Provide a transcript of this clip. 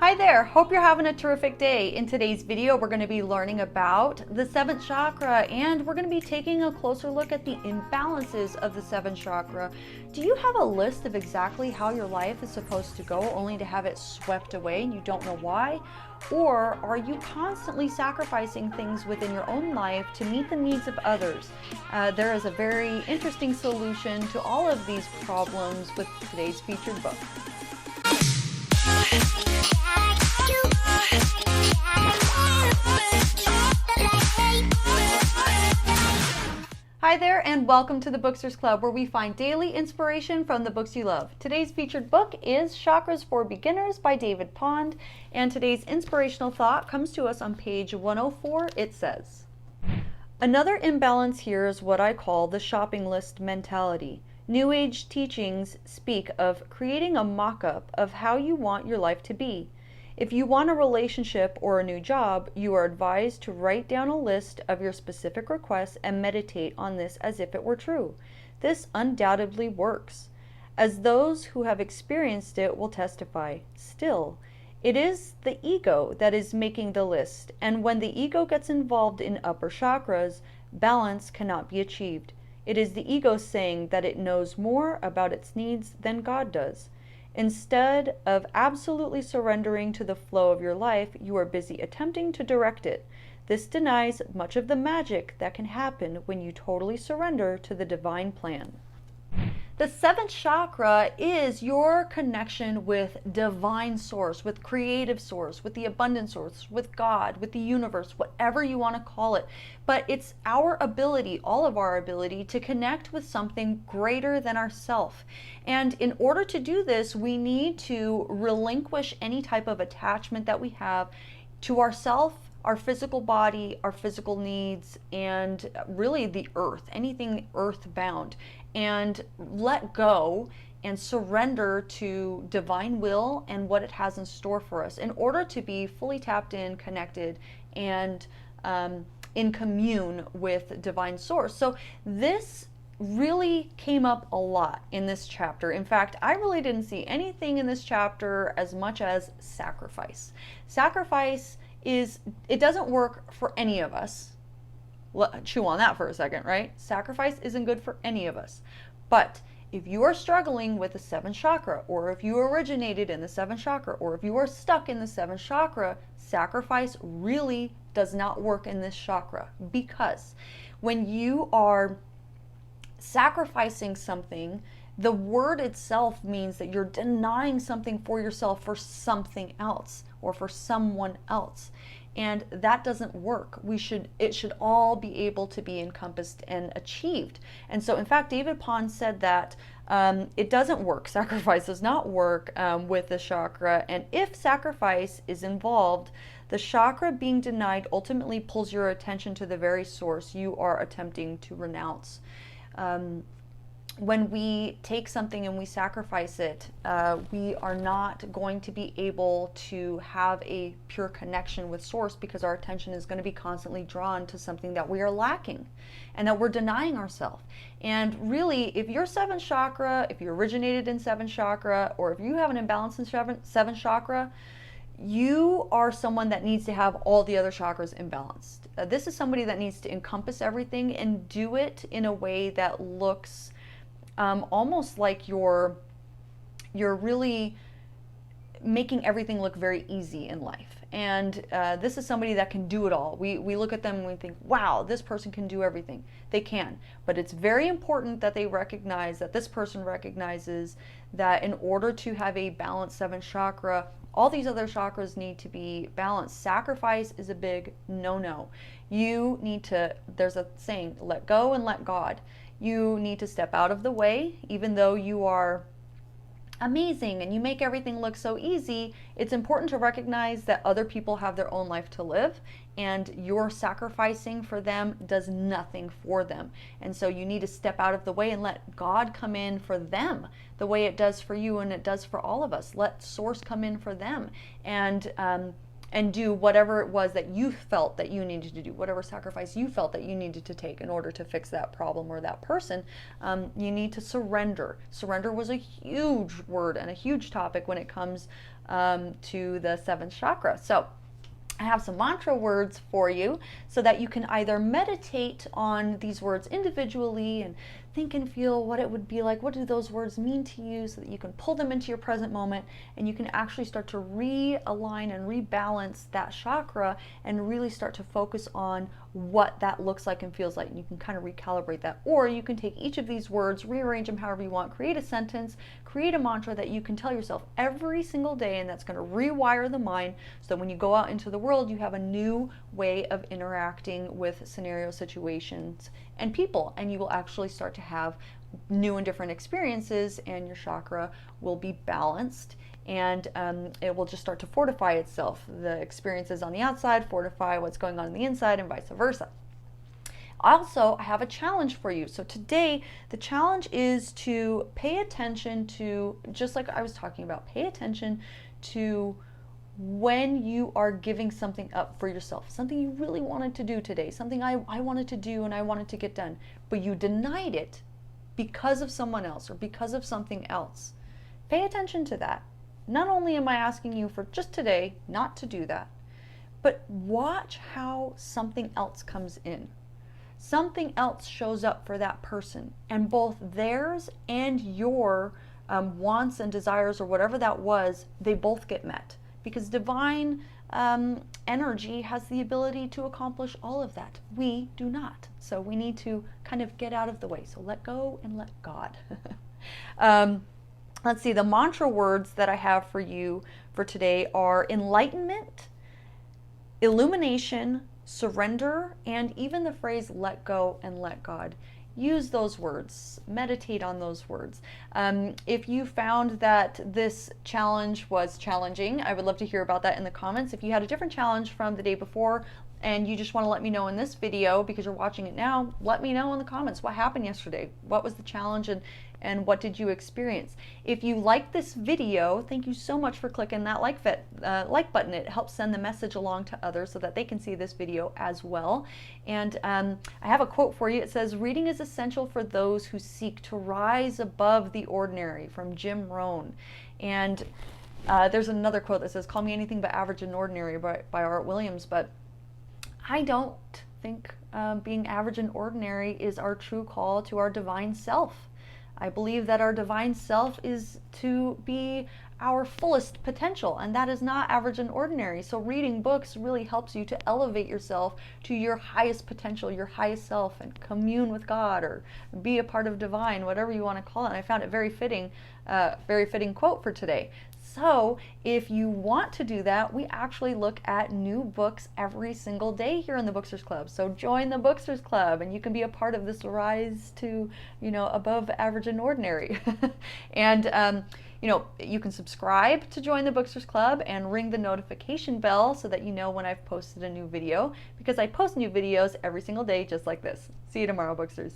Hi there, hope you're having a terrific day. In today's video, we're going to be learning about the seventh chakra, and we're going to be taking a closer look at the imbalances of the seventh chakra. Do you have a list of exactly how your life is supposed to go, only to have it swept away and you don't know why? Or are you constantly sacrificing things within your own life to meet the needs of others? There is a very interesting solution to all of these problems with today's featured book. Hi there, and welcome to the Booksters Club, where we find daily inspiration from the books you love. Today's featured book is Chakras for Beginners by David Pond, and today's inspirational thought comes to us on page 104. It says, "Another imbalance here is what I call the shopping list mentality. New Age teachings speak of creating a mock-up of how you want your life to be. If you want a relationship or a new job, you are advised to write down a list of your specific requests and meditate on this as if it were true. This undoubtedly works, as those who have experienced it will testify. Still, it is the ego that is making the list, and when the ego gets involved in upper chakras, balance cannot be achieved. It is the ego saying that it knows more about its needs than God does. Instead of absolutely surrendering to the flow of your life, you are busy attempting to direct it. This denies much of the magic that can happen when you totally surrender to the divine plan." The seventh chakra is your connection with divine source, with creative source, with the abundant source, with God, with the universe, whatever you want to call it. But it's our ability, all of our ability, to connect with something greater than ourself. And in order to do this, we need to relinquish any type of attachment that we have to ourself, our physical body, our physical needs, and really the earth, anything earthbound, and let go and surrender to divine will and what it has in store for us in order to be fully tapped in, connected, and in commune with divine source. So this really came up a lot in this chapter. In fact, I really didn't see anything in this chapter as much as sacrifice. Sacrifice it doesn't work for any of us. Chew on that for a second, right? Sacrifice isn't good for any of us. But if you are struggling with the seventh chakra, or if you originated in the seventh chakra, or if you are stuck in the seventh chakra, sacrifice really does not work in this chakra, because when you are sacrificing something, the word itself means that you're denying something for yourself for something else or for someone else. And that doesn't work. It should all be able to be encompassed and achieved. And so, in fact, David Pond said that it doesn't work. Sacrifice does not work with the chakra. And if sacrifice is involved, the chakra being denied ultimately pulls your attention to the very source you are attempting to renounce. When we take something and we sacrifice it, we are not going to be able to have a pure connection with source, because our attention is going to be constantly drawn to something that we are lacking and that we're denying ourselves. And really, if you're seventh chakra, if you originated in seventh chakra, or if you have an imbalance in seventh chakra, you are someone that needs to have all the other chakras imbalanced. This is somebody that needs to encompass everything and do it in a way that looks almost like you're really making everything look very easy in life. And this is somebody that can do it all. We look at them and we think, wow, this person can do everything. They can. But it's very important that they recognize, that this person recognizes that in order to have a balanced seventh chakra, all these other chakras need to be balanced. Sacrifice is a big no-no. You need to, there's a saying, let go and let God. You need to step out of the way. Even though you are amazing and you make everything look so easy, it's important to recognize that other people have their own life to live, and your sacrificing for them does nothing for them. And so you need to step out of the way and let God come in for them the way it does for you and it does for all of us. Let source come in for them and do whatever it was that you felt that you needed to do, whatever sacrifice you felt that you needed to take in order to fix that problem or that person. You need to surrender. Surrender was a huge word and a huge topic when it comes to the 7th chakra. So I have some mantra words for you so that you can either meditate on these words individually and think and feel what it would be like. What do those words mean to you, so that you can pull them into your present moment and you can actually start to realign and rebalance that chakra and really start to focus on what that looks like and feels like. And you can kind of recalibrate that. Or you can take each of these words, rearrange them however you want, create a sentence, create a mantra that you can tell yourself every single day, and that's going to rewire the mind so that when you go out into the world, you have a new way of interacting with scenario, situations, and people, and you will actually start to have new and different experiences, and your chakra will be balanced, and it will just start to fortify itself. The experiences on the outside fortify what's going on the inside, and vice versa. Also, I have a challenge for you. So today, the challenge is to pay attention to, just like I was talking about, pay attention to when you are giving something up for yourself, something you really wanted to do today, something I wanted to do and I wanted to get done, but you denied it because of someone else or because of something else. Pay attention to that. Not only am I asking you for just today not to do that, but watch how something else comes in. Something else shows up for that person, and both theirs and your wants and desires, or whatever that was, they both get met. Because divine energy has the ability to accomplish all of that. We do not. So we need to kind of get out of the way. So let go and let God. Let's see, the mantra words that I have for you for today are enlightenment, illumination, surrender, and even the phrase let go and let God. Use those words, meditate on those words. If you found that this challenge was challenging, I would love to hear about that in the comments. If you had a different challenge from the day before and you just want to let me know in this video because you're watching it now, let me know in the comments what happened yesterday. What was the challenge, and what did you experience? If you like this video, thank you so much for clicking that like button. It helps send the message along to others so that they can see this video as well. And I have a quote for you. It says, "Reading is essential for those who seek to rise above the ordinary," from Jim Rohn. And there's another quote that says, "Call me anything but average and ordinary," by Art Williams. But I don't think being average and ordinary is our true call to our divine self. I believe that our divine self is to be our fullest potential, and that is not average and ordinary. So reading books really helps you to elevate yourself to your highest potential, your highest self, and commune with God or be a part of divine, whatever you want to call it. And I found it very fitting quote for today. So if you want to do that, we actually look at new books every single day here in the Booksters Club. So join the Booksters Club and you can be a part of this rise to, above average and ordinary. And, you can subscribe to join the Booksters Club and ring the notification bell so that you know when I've posted a new video, because I post new videos every single day just like this. See you tomorrow, Booksters.